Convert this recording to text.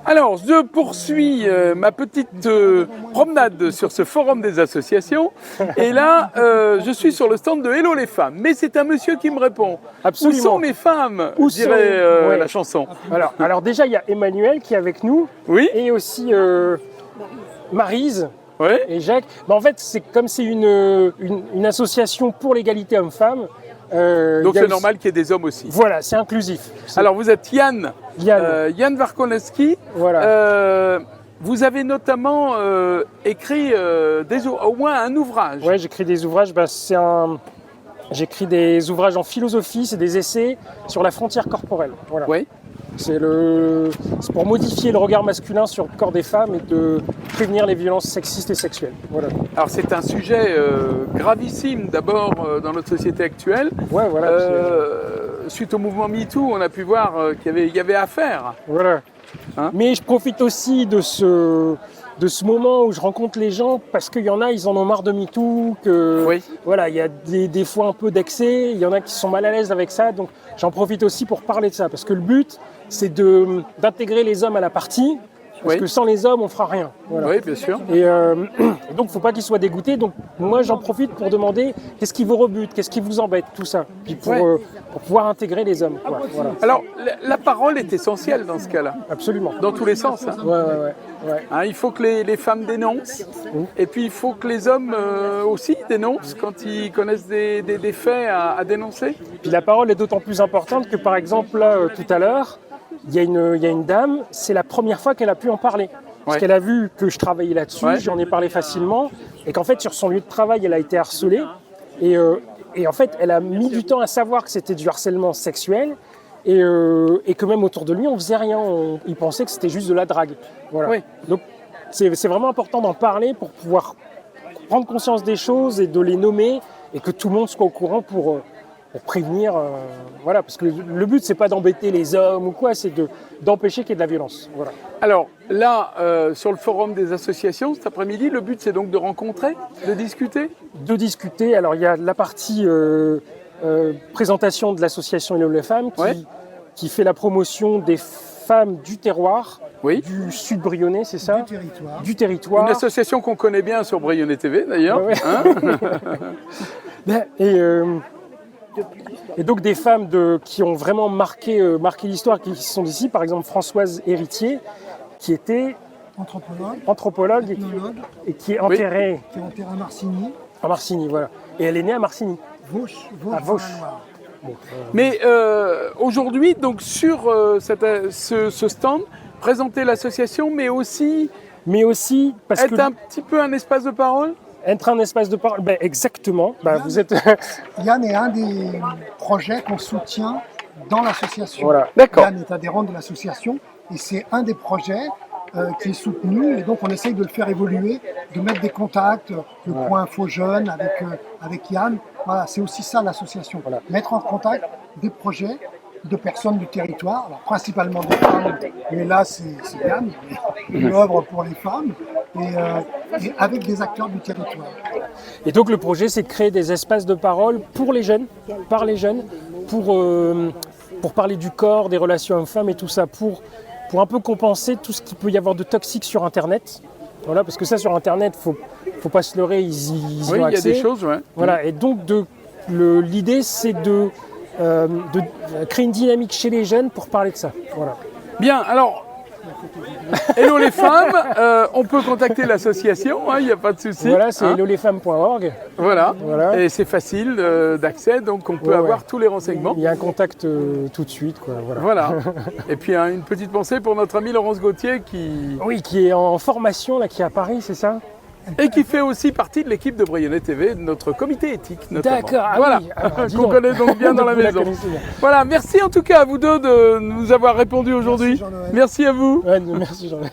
Alors, je poursuis ma petite promenade sur ce forum des associations. Et là, je suis sur le stand de Hello les femmes. Mais c'est un monsieur qui me répond. Absolument. Où sont les femmes, Où dirait ouais. la chanson. Alors déjà, il y a Emmanuel qui est avec nous. Oui. Et aussi Maryse. Oui. Et Jacques. En fait, c'est comme c'est une association pour l'égalité homme-femme. Donc c'est normal qu'il y ait des hommes aussi. Voilà, c'est inclusif. Alors vous êtes Yann Warkoneski. Voilà. Vous avez notamment écrit au moins un ouvrage. Ouais, j'écris des ouvrages. J'écris des ouvrages en philosophie, c'est des essais sur la frontière corporelle. Voilà. Oui. C'est pour modifier le regard masculin sur le corps des femmes et de prévenir les violences sexistes et sexuelles. Voilà. Alors c'est un sujet gravissime d'abord dans notre société actuelle. Ouais, voilà. Suite au mouvement MeToo, on a pu voir qu'il y avait affaire. Voilà. Hein? Mais je profite aussi de ce moment où je rencontre les gens parce qu'il y en a, ils en ont marre de MeToo, Oui. Voilà, il y a des fois un peu d'excès, il y en a qui sont mal à l'aise avec ça, donc j'en profite aussi pour parler de ça, parce que le but, c'est d'intégrer les hommes à la partie, parce que sans les hommes, on fera rien. Voilà. Oui, bien sûr. Et donc, il ne faut pas qu'ils soient dégoûtés. Donc, moi, j'en profite pour demander qu'est-ce qui vous rebute, qu'est-ce qui vous embête, tout ça, puis pour pouvoir intégrer les hommes. Quoi. Voilà. Alors, la parole est essentielle dans ce cas-là. Absolument. Dans tous les sens. Hein. Ouais. Hein, il faut que les femmes dénoncent, et puis il faut que les hommes aussi dénoncent quand ils connaissent des faits à dénoncer. Puis la parole est d'autant plus importante que, par exemple, là, tout à l'heure, il y a une dame, c'est la première fois qu'elle a pu en parler. Parce qu'elle a vu que je travaillais là-dessus, j'en ai parlé facilement, et qu'en fait, sur son lieu de travail, elle a été harcelée. Et en fait, elle a mis du temps à savoir que c'était du harcèlement sexuel, et que même autour de lui, on faisait rien. Il pensait que c'était juste de la drague. Voilà. Oui. Donc, c'est vraiment important d'en parler pour pouvoir prendre conscience des choses et de les nommer, et que tout le monde soit au courant pour prévenir, voilà, parce que le but c'est pas d'embêter les hommes ou quoi, c'est d'empêcher qu'il y ait de la violence. Voilà. Alors là, sur le forum des associations cet après-midi, le but c'est donc de rencontrer, de discuter. De discuter. Alors il y a la partie présentation de l'association Hello les femmes qui fait la promotion des femmes du terroir. Oui. Du Sud Brionnais, c'est ça ? Du territoire. Une association qu'on connaît bien sur Brionnais TV d'ailleurs. Ouais. Hein. Et donc des femmes qui ont vraiment marqué l'histoire, qui sont d'ici, par exemple Françoise Héritier, qui était anthropologue et qui est enterrée à Marcigny. À Marcigny, voilà. Et elle est née à Marcigny. À Vauche. Bon. Mais aujourd'hui, donc sur ce stand, présenter l'association, mais aussi parce être un petit peu un espace de parole. Être un espace de parole, exactement. Vous êtes. Yann est un des projets qu'on soutient dans l'association. Voilà. D'accord. Yann est adhérent de l'association et c'est un des projets qui est soutenu, et donc on essaye de le faire évoluer, de mettre des contacts, le point info jeune avec Yann. Voilà, c'est aussi ça l'association. Voilà. Mettre en contact des projets de personnes du territoire, alors principalement des femmes, mais là c'est Yann, une œuvre pour les femmes, et avec des acteurs du territoire. Et donc le projet, c'est de créer des espaces de parole pour les jeunes, par les jeunes, pour parler du corps, des relations hommes-femmes et tout ça, pour un peu compenser tout ce qu'il peut y avoir de toxique sur Internet. Voilà, parce que ça, sur Internet, faut pas se leurrer, ils y ont accès. Il y a des choses, Voilà, et donc l'idée, c'est de créer une dynamique chez les jeunes pour parler de ça. Voilà. Bien, alors, Hello les femmes, on peut contacter l'association, il n'y a pas de souci. Voilà, c'est hellolesfemmes.org. Voilà, et c'est facile d'accès, donc on peut avoir tous les renseignements. Il y a un contact tout de suite. Voilà. Et puis une petite pensée pour notre ami Laurence Gauthier qui est en formation, là, qui est à Paris, c'est ça ? Et qui fait aussi partie de l'équipe de Brionnais TV, de notre comité éthique notamment. D'accord, voilà, qu'on connaît donc bien dans la maison. Voilà, merci en tout cas à vous deux de nous avoir répondu aujourd'hui. Merci à vous. Merci Jean-Noël.